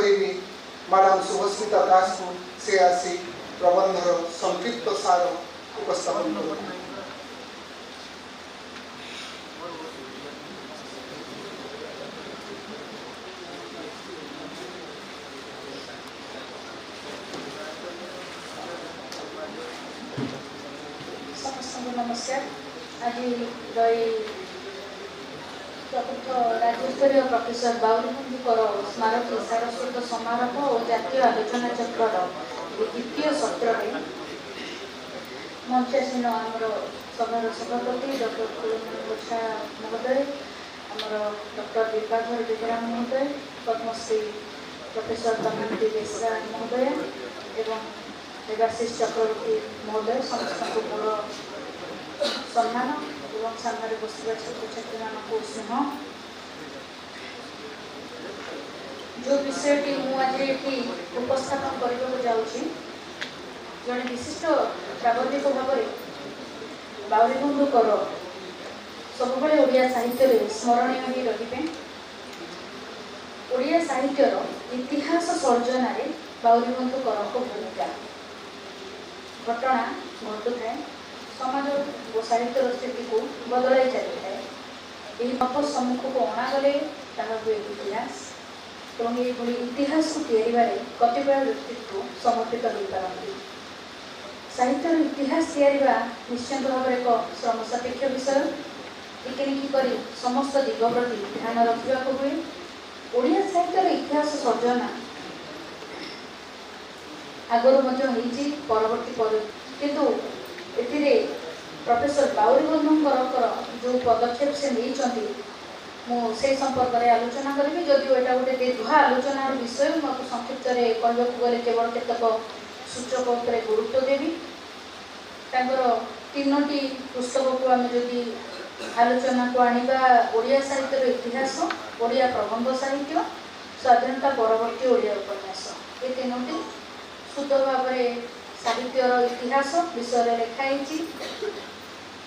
करी मैडम शुभस्मिता दास को से आसी प्रबंधर संक्षिप्त सार उपस्थापन कर नमस्कार। आज चतुर्थ राज्यस्तरीय प्रोफेसर बाउरीबंधुकर स्मारकी सारस्वत समारोह और जातीय आलोचना चक्र द्वितीय सत्र में मंचासीन आमर सभार सभापति डॉक्टर कुलमणि गोछा महोदय, आमर डॉक्टर विभाधर विक्राम महोदय, पद्मश्री प्रोफेसर तन्मयी बेसरा महोदय एवं देवाशीष चक्रवर्ती महोदय समस्त को मोर सम्मान एवं सामने बसवा छात्र छात्री मानक स्नेह। जो विषयटी मुझे ये उपस्थापन करने जाऊँगी जड़े विशिष्ट प्राबंधिक भाव में बाउरीबंधुकर सब ओडिया साहित्य स्मरणीय ही रही। ओडिया साहित्यर इतिहास सर्जन बाउरीबंधुकर भूमिका घटना घटू थाए समाज और साहित्य स्थिति को बदलाई चली है। नव सम्मुख को अणागले हुए इतिहास और ये इतिहास को तैयारी कतिपय व्यक्तित्व समर्पित हो पारती। साहित्य इतिहास तैयारी निश्चित भाव एक श्रम सापेक्ष विषय। टिकेनिकी करी समस्त दिग प्रति ध्यान रखा हुए। ओडिया साहित्य इतिहास सर्जना आगुरी परवर्ती किंतु एथिरे प्रोफेसर बाउरीबंधुकर जो पदक्षेप से नहीं से संपर्क में आलोचना करी। जदिव यहाँ गोटे दीर्घ आलोचनार विषय मत संक्षिप्त कहवाक गले केवल केतक सूचक उपर गुरुत्व देवी। तीनोटी पुस्तक को आम जदि आलोचना को आनिबा ओडिया साहित्य इतिहास, ओडिया प्रबंध साहित्य, स्वाधीनता परवर्ती ओडिया उपन्यास, ये तीनोटी शुद्ध भाव साहित्यर इतिहास विषय लिखाई।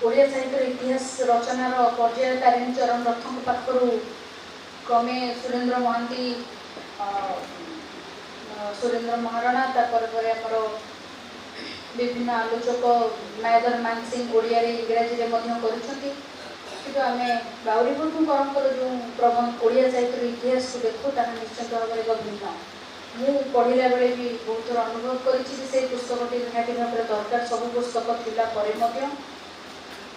ओडिया साहित्य इतिहास रचनार पर्याय तारिणी चरण रथों पाखर क्रमे सुरेन्द्र महांती, सुरेन्द्र महाराणा, आमर विभिन्न आलोचक मायाधर मानसिंह ओडिया इंग्राजी कर आम बाउरीबंधुकर जो प्रबंध ओडिया साहित्य इतिहास को देखू ता निश्चित भाव एक भिन्न। मु पढ़ला बेले भी बहुत थर अनुभव कर पुस्तक निहाती भाव दरकार सब पुस्तक थिला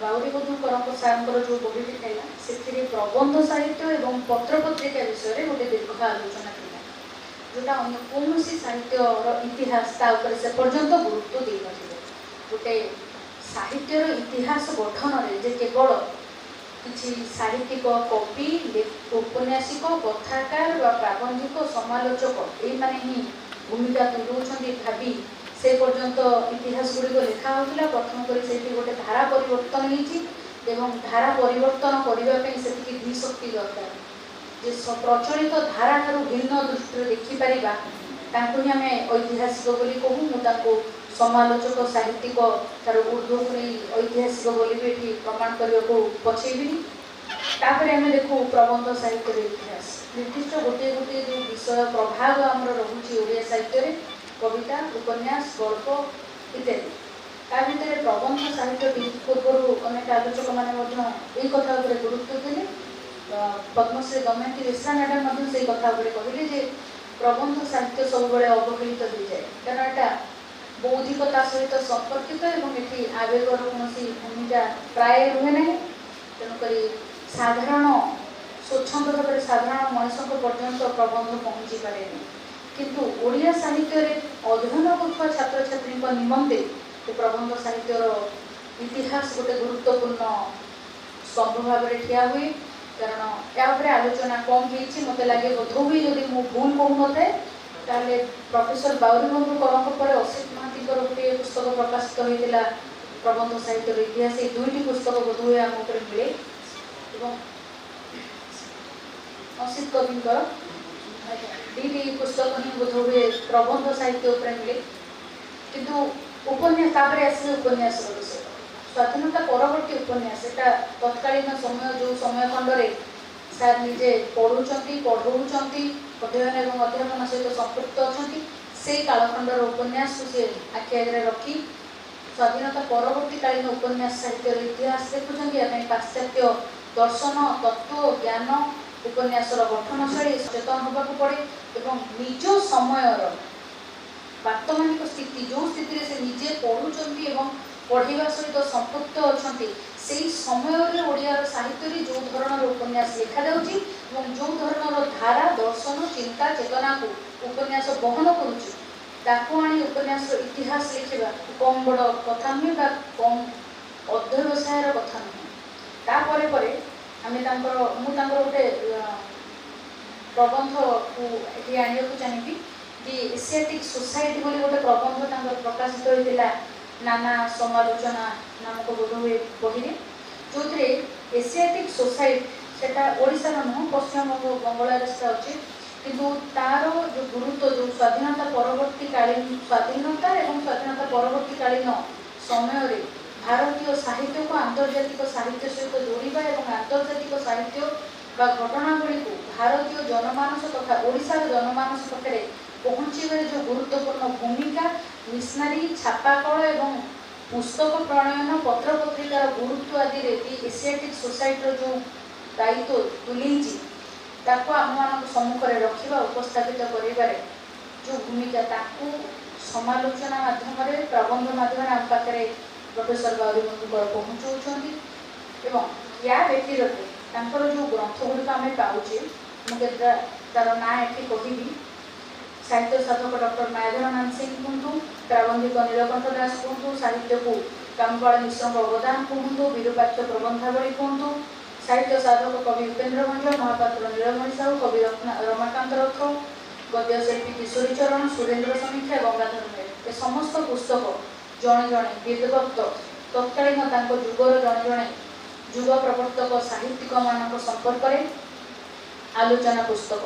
बाउरीबंधुकर सार जो बहीटी था से प्रबंध साहित्य और पत्र पत्रिका विषय गोटे दीर्घ आलोचना थी जोटा अन्य कौन साहित्यर इतिहास से पर्यंत गुरुत्व दे नथिले। गोटे साहित्यर इतिहास गठन में केवल किसी साहित्यिक कवि, औपन्यासिक, कथाकार प्राबंधिक, समालोचक ये ही भूमिका तुलाऊँ भावी से पर्यंत इतिहास गुड़िक लिखा होता। प्रथम कर गोटे धारा परिवर्तन होती धारा परिवर्तन करने से धीशक्ति दरकार जे प्रचलित धारा ठार भिन्न दृष्टि देखिपर ही आम ऐतिहासिक बोली कहूँ। मुझे समालोचक साहित्यिक तार ऊर्ध्व नहीं ऐतिहासिक बोली भी प्रमाण करने को पछेबी। आम देखू प्रबंध साहित्य इतिहास निर्दिष्ट गोटे गोटे जो विषय प्रभाव आम रोचे ओडिया साहित्य कविता, उपन्यास, गल्प इत्यादि ता भर प्रबंध साहित्य पूर्व अनेक आलोचक मैंने कथा गुरुत्व देते। पद्मश्री दमयंती बेसरा मैडम से कथा कहले प्रबंध साहित्य सब अवहेलित हो जाए कारण यहाँ बौद्धिकता सहित संपर्कित ये आवेगर कौन भूमिका प्राय रुहे ना। तेणुक साधारण स्वच्छंद भाव साधारण मनीष पर्यंत प्रबंध पहुँची पारे किंतु ओडिया साहित्य अध्ययन कर छात्र छात्री निमंते प्रबंध साहित्यर इतिहास गोटे गुरुत्वपूर्ण स्तंभ भाव ठिया हुए। कारण या आलोचना कम हो मत लगे बोध हुए जदि मु भूल कहूँ ताले प्रोफेसर बाउरीबंधुकर असित महांती गोटे पुस्तक प्रकाशित होता प्रबंध साहित्य इतिहास। ये दुईटी पुस्तक बोध हुए आम मिले असित कवि दी पुस्तक ही बोध हुए प्रबंध साहित्य मिले किंतु उपन्यास आसे उपन्यास विषय स्वाधीनता परवर्ती उपन्यास एटा तत्कालीन समय जो समय खंड ସାର୍ ନିଜେ ପଢ଼ୁଛନ୍ତି, ପଢ଼ଉଛନ୍ତି, ଅଧ୍ୟୟନ ଏବଂ ଅଧ୍ୟାପନ ସହିତ ସମ୍ପୃକ୍ତ ଅଛନ୍ତି। ସେଇ କାଳଖଣ୍ଡର ଉପନ୍ୟାସକୁ ସେ ଆଖି ଆଗରେ ରଖି ସ୍ୱାଧୀନତା ପରବର୍ତ୍ତୀକାଳୀନ ଉପନ୍ୟାସ ସାହିତ୍ୟର ଇତିହାସ ଦେଖୁଛନ୍ତି। ଏହା ପାଇଁ ପାଶ୍ଚାତ୍ୟ ଦର୍ଶନ, ତତ୍ତ୍ୱ, ଜ୍ଞାନ, ଉପନ୍ୟାସର ଗଠନ ଶୈଳୀ ସଚେତନ ହେବାକୁ ପଡ଼େ ଏବଂ ନିଜ ସମୟର ବର୍ତ୍ତମାନିକ ସ୍ଥିତି, ଯେଉଁ ସ୍ଥିତିରେ ସେ ନିଜେ ପଢ଼ୁଛନ୍ତି ଏବଂ ପଢ଼ିବା ସହିତ ସମ୍ପୃକ୍ତ ଅଛନ୍ତି, ସେହି ସମୟରେ ଓଡ଼ିଆର ସାହିତ୍ୟରେ ଯେଉଁ ଧରଣର ଉପନ୍ୟାସ ଲେଖାଯାଉଛି ଏବଂ ଯେଉଁ ଧରଣର ଧାରା, ଦର୍ଶନ, ଚିନ୍ତା, ଚେତନାକୁ ଉପନ୍ୟାସ ବହନ କରୁଛି, ତାକୁ ଆଣି ଉପନ୍ୟାସର ଇତିହାସ ଲେଖିବା କମ୍ ବଡ଼ କଥା ନୁହେଁ ବା କମ୍ ଅଧ୍ୟବସାୟର କଥା ନୁହେଁ। ତାପରେ ପରେ ଆମେ ମୁଁ ତାଙ୍କର ଗୋଟେ ପ୍ରବନ୍ଧକୁ ଏଠି ଆଣିବାକୁ ଚାହିଁବି। ଦି ଏସିଆଟିକ୍ ସୋସାଇଟି ବୋଲି ଗୋଟେ ପ୍ରବନ୍ଧ ତାଙ୍କର ପ୍ରକାଶିତ ହୋଇଥିଲା ନାନା ସମାଲୋଚନା ନାମକ ବୋଧହୁଏ ବହିରେ, ଯେଉଁଥିରେ ଏସିଆଟିକ୍ ସୋସାଇଟି ସେଟା ଓଡ଼ିଶାର ନୁହଁ, ପଶ୍ଚିମବଙ୍ଗ ବଙ୍ଗଳାରେ ସେଟା ଅଛି, କିନ୍ତୁ ତାର ଯେଉଁ ଗୁରୁତ୍ୱ, ଯେଉଁ ସ୍ୱାଧୀନତା ଏବଂ ସ୍ୱାଧୀନତା ପରବର୍ତ୍ତୀକାଳୀନ ସମୟରେ ଭାରତୀୟ ସାହିତ୍ୟକୁ ଆନ୍ତର୍ଜାତିକ ସାହିତ୍ୟ ସହିତ ଯୋଡ଼ିବା ଏବଂ ଆନ୍ତର୍ଜାତିକ ସାହିତ୍ୟ ବା ଘଟଣାବଳୀକୁ ଭାରତୀୟ ଜନମାନସ ତଥା ଓଡ଼ିଶାର ଜନମାନସ ପାଖରେ ପହଞ୍ଚିବାରେ ଯେଉଁ ଗୁରୁତ୍ୱପୂର୍ଣ୍ଣ ଭୂମିକା, ମିଶନାରୀ, ଛାପାକଳ ଏବଂ ପୁସ୍ତକ ପ୍ରଣୟନ, ପତ୍ରପତ୍ରିକାର ଗୁରୁତ୍ୱ ଆଦିରେ ଦି ଏସିଆଟିକ୍ ସୋସାଇଟିର ଯେଉଁ ଦାୟିତ୍ୱ ତୁଲେଇଛି, ତାକୁ ଆମମାନଙ୍କ ସମ୍ମୁଖରେ ରଖିବା, ଉପସ୍ଥାପିତ କରିବାରେ ଯେଉଁ ଭୂମିକା, ତାକୁ ସମାଲୋଚନା ମାଧ୍ୟମରେ, ପ୍ରବନ୍ଧ ମାଧ୍ୟମରେ ଆମ ପାଖରେ ପ୍ରଫେସର ବାଉରୀବନ୍ଧୁ ପହଞ୍ଚାଉଛନ୍ତି। ଏବଂ ୟା ବ୍ୟତିରେକ ତାଙ୍କର ଯେଉଁ ଗ୍ରନ୍ଥ ଗୁଡ଼ିକ ଆମେ ପାଉଛେ, ମୁଁ କେତେଟା ତାର ନାଁ ଏଠି କହିବି। ସାହିତ୍ୟ ସାଧକ ଡକ୍ଟର ମାୟାଧର ମାନସିଂ କୁହନ୍ତୁ, ପ୍ରାବନ୍ଧିକ ନୀଳକଣ୍ଠ ଦାସ କୁହନ୍ତୁ, ସାହିତ୍ୟକୁ କାମବାଳ ମିଶ୍ରଙ୍କ ଅବଦାନ କୁହନ୍ତୁ, ବିରୂପାକ୍ଷ ପ୍ରବନ୍ଧାବଳୀ କୁହନ୍ତୁ, ସାହିତ୍ୟ ସାଧକ କବି ଉପେନ୍ଦ୍ର ଭଞ୍ଜ, ମହାପାତ୍ର ନୀଳମଣି ସାହୁ, କବି ରମାକାନ୍ତ ରଥ, ଗଦ୍ୟଶିଳ୍ପୀ କିଶୋରୀ ଚରଣ, ସୁରେନ୍ଦ୍ର ସମୀକ୍ଷା, ଗଙ୍ଗାଧର ମେହେର, ଏ ସମସ୍ତ ପୁସ୍ତକ ଜଣେ ଜଣେ ବିଦ୍ବତ୍ତ ତତ୍କାଳୀନ ତାଙ୍କ ଯୁଗର ଜଣେ ଜଣେ ଯୁଗ ପ୍ରବର୍ତ୍ତକ ସାହିତ୍ୟିକମାନଙ୍କ ସମ୍ପର୍କରେ ଆଲୋଚନା ପୁସ୍ତକ।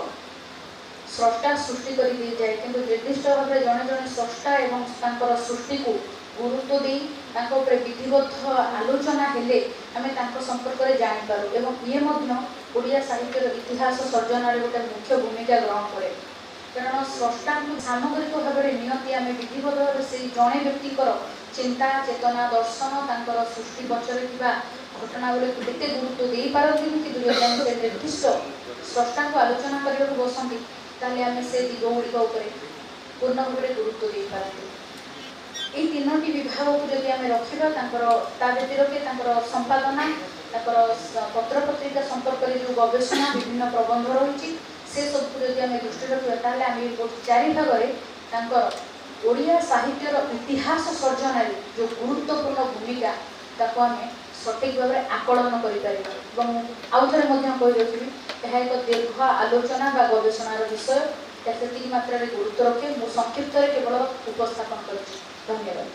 ସ୍ରଷ୍ଟା ସୃଷ୍ଟି କରି ଦେଇଯାଏ, କିନ୍ତୁ ନିର୍ଦ୍ଦିଷ୍ଟ ଭାବରେ ଜଣେ ଜଣେ ସ୍ରଷ୍ଟା ଏବଂ ତାଙ୍କର ସୃଷ୍ଟିକୁ ଗୁରୁତ୍ୱ ଦେଇ ତାଙ୍କ ଉପରେ ବିଧିବଦ୍ଧ ଆଲୋଚନା ହେଲେ ଆମେ ତାଙ୍କ ସମ୍ପର୍କରେ ଜାଣିପାରୁ ଏବଂ ଇଏ ମଧ୍ୟ ଓଡ଼ିଆ ସାହିତ୍ୟର ଇତିହାସ ସର୍ଜନାରେ ଗୋଟେ ମୁଖ୍ୟ ଭୂମିକା ଗ୍ରହଣ କରେ। କାରଣ ସ୍ରଷ୍ଟାଙ୍କୁ ସାମଗ୍ରିକ ଭାବରେ ନିଅନ୍ତି ଆମେ ବିଧିବଦ୍ଧ ଭାବରେ ସେହି ଜଣେ ବ୍ୟକ୍ତିଙ୍କର ଚିନ୍ତା, ଚେତନା, ଦର୍ଶନ, ତାଙ୍କର ସୃଷ୍ଟି ପଛରେ ଥିବା ଘଟଣାବଳୀକୁ କେତେ ଗୁରୁତ୍ୱ ଦେଇପାରନ୍ତିନି, କିନ୍ତୁ ଯଦି ଆମେ ସେ ନିର୍ଦ୍ଦିଷ୍ଟ ସ୍ରଷ୍ଟାଙ୍କୁ ଆଲୋଚନା କରିବାକୁ ବସନ୍ତି, ତାହେଲେ ଆମେ ସେ ଦିଗ ଗୁଡ଼ିକ ଉପରେ ପୂର୍ଣ୍ଣ ଭାବରେ ଗୁରୁତ୍ୱ ଦେଇପାରନ୍ତି। এই ତିନୋଟି ବିଭାଗକୁ ଯଦି ଆମେ ରଖିବା, ତାଙ୍କର ତା ବ୍ୟତିରେକ ତାଙ୍କର ସମ୍ପାଦନା, ତାଙ୍କର ପତ୍ରପତ୍ରିକା ସମ୍ପର୍କରେ ଯେଉଁ ଗବେଷଣା, ବିଭିନ୍ନ ପ୍ରବନ୍ଧ ରହିଛି, ସେ ସବୁକୁ ଯଦି ଆମେ ଦୃଷ୍ଟି ରଖିବା, ତାହେଲେ ଆମେ ଚାରି ଭାଗରେ ତାଙ୍କର ଓଡ଼ିଆ ସାହିତ୍ୟର ଇତିହାସ ସର୍ଜନାରେ ଯେଉଁ ଗୁରୁତ୍ୱପୂର୍ଣ୍ଣ ଭୂମିକା, ତାକୁ ଆମେ ସଠିକ୍ ଭାବରେ ଆକଳନ କରିପାରିବା। ଏବଂ ଆଉ ଥରେ ମଧ୍ୟ କହିଦେଉଥିବି, ଏହା ଏକ ଦୀର୍ଘ ଆଲୋଚନା ବା ଗବେଷଣାର ବିଷୟ, ଏହା ସେତିକି ମାତ୍ରାରେ ଗୁରୁତ୍ୱ ରଖେ। ମୁଁ ସଂକ୍ଷିପ୍ତରେ କେବଳ ଉପସ୍ଥାପନ କରିଛି। ଧନ୍ୟବାଦ।